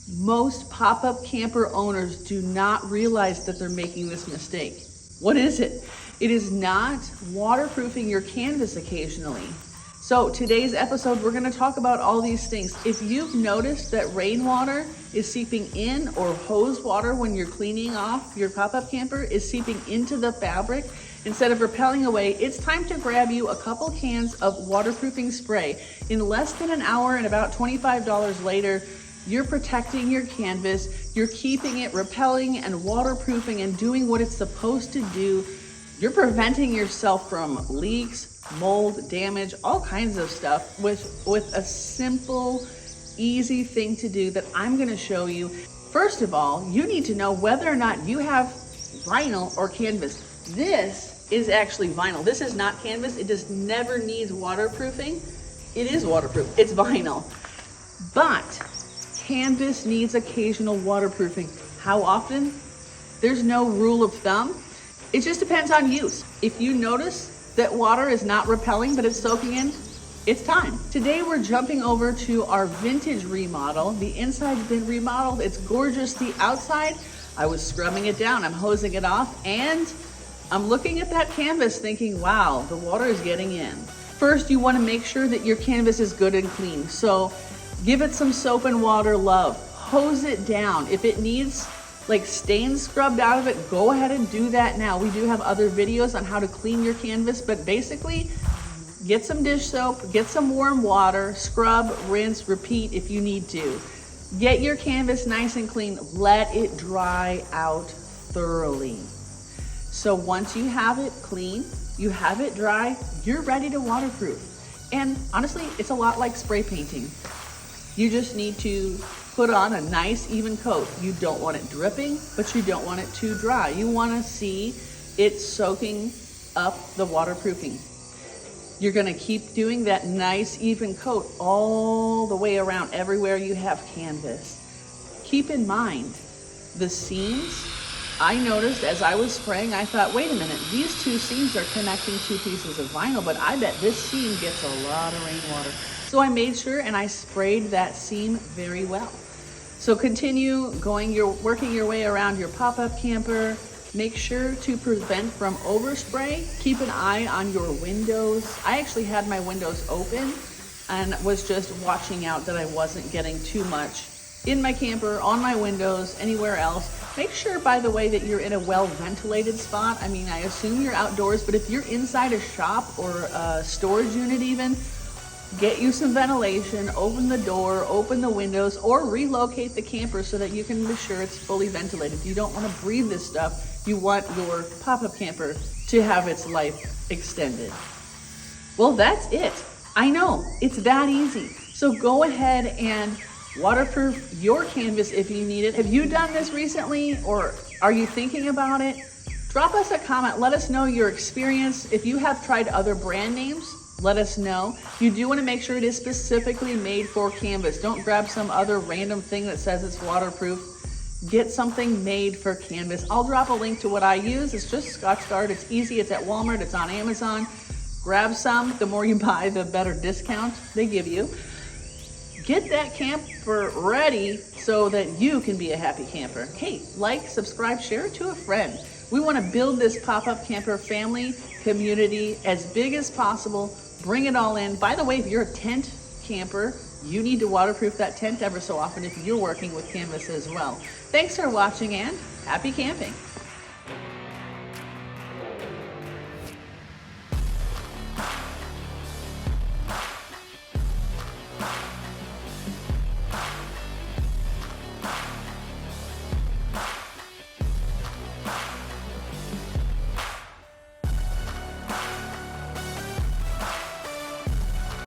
Most pop-up camper owners do not realize that they're making this mistake. What is it? It is not waterproofing your canvas occasionally. So today's episode, we're gonna talk about all these things. If you've noticed that rainwater is seeping in, or hose water when you're cleaning off your pop-up camper is seeping into the fabric instead of repelling away, it's time to grab you a couple cans of waterproofing spray. In less than an hour and about $25 later, you're protecting your canvas, you're keeping it repelling and waterproofing and doing what it's supposed to do. You're preventing yourself from leaks, mold, damage, all kinds of stuff with a simple, easy thing to do that I'm gonna show you. First of all, you need to know whether or not you have vinyl or canvas. This is actually vinyl. This is not canvas. It just never needs waterproofing. It is waterproof, it's vinyl. But canvas needs occasional waterproofing. How often? There's no rule of thumb. It just depends on use. If you notice that water is not repelling, but it's soaking in, it's time. Today we're jumping over to our vintage remodel. The inside's been remodeled, it's gorgeous. The outside, I was scrubbing it down, I'm hosing it off, and I'm looking at that canvas thinking, wow, the water is getting in. First, you wanna make sure that your canvas is good and clean. So give it some soap and water love. Hose it down. If it needs like stains scrubbed out of it, go ahead and do that now. We do have other videos on how to clean your canvas, but basically get some dish soap, get some warm water, scrub, rinse, repeat if you need to. Get your canvas nice and clean. Let it dry out thoroughly. So once you have it clean, you have it dry, you're ready to waterproof. And honestly, it's a lot like spray painting. You just need to put on a nice even coat. You don't want it dripping, but you don't want it too dry. You want to see it soaking up the waterproofing. You're going to keep doing that nice even coat all the way around everywhere you have canvas. Keep in mind the seams. I noticed as I was spraying, I thought, wait a minute, these two seams are connecting two pieces of vinyl, but I bet this seam gets a lot of rainwater. So I made sure and I sprayed that seam very well. So continue working your way around your pop-up camper. Make sure to prevent from overspray. Keep an eye on your windows. I actually had my windows open and was just watching out that I wasn't getting too much in my camper, on my windows, anywhere else. Make sure, by the way, that you're in a well-ventilated spot. I mean, I assume you're outdoors, but if you're inside a shop or a storage unit even, get you some ventilation, open the door, open the windows, or relocate the camper so that you can be sure it's fully ventilated. You don't want to breathe this stuff. You want your pop-up camper to have its life extended. Well, that's it. I know, it's that easy. So go ahead and waterproof your canvas if you need it. Have you done this recently, or are you thinking about it? Drop us a comment. Let us know your experience. If you have tried other brand names, let us know. You do want to make sure it is specifically made for canvas. Don't grab some other random thing that says it's waterproof. Get something made for canvas. I'll drop a link to what I use. It's just Scotch Guard. It's easy. It's at Walmart. It's on Amazon. Grab some. The more you buy, the better discount they give you. Get that camper ready so that you can be a happy camper. Hey, like, subscribe, share it to a friend. We want to build this pop-up camper family community as big as possible. Bring it all in. By the way, if you're a tent camper, you need to waterproof that tent ever so often if you're working with canvas as well. Thanks for watching and happy camping.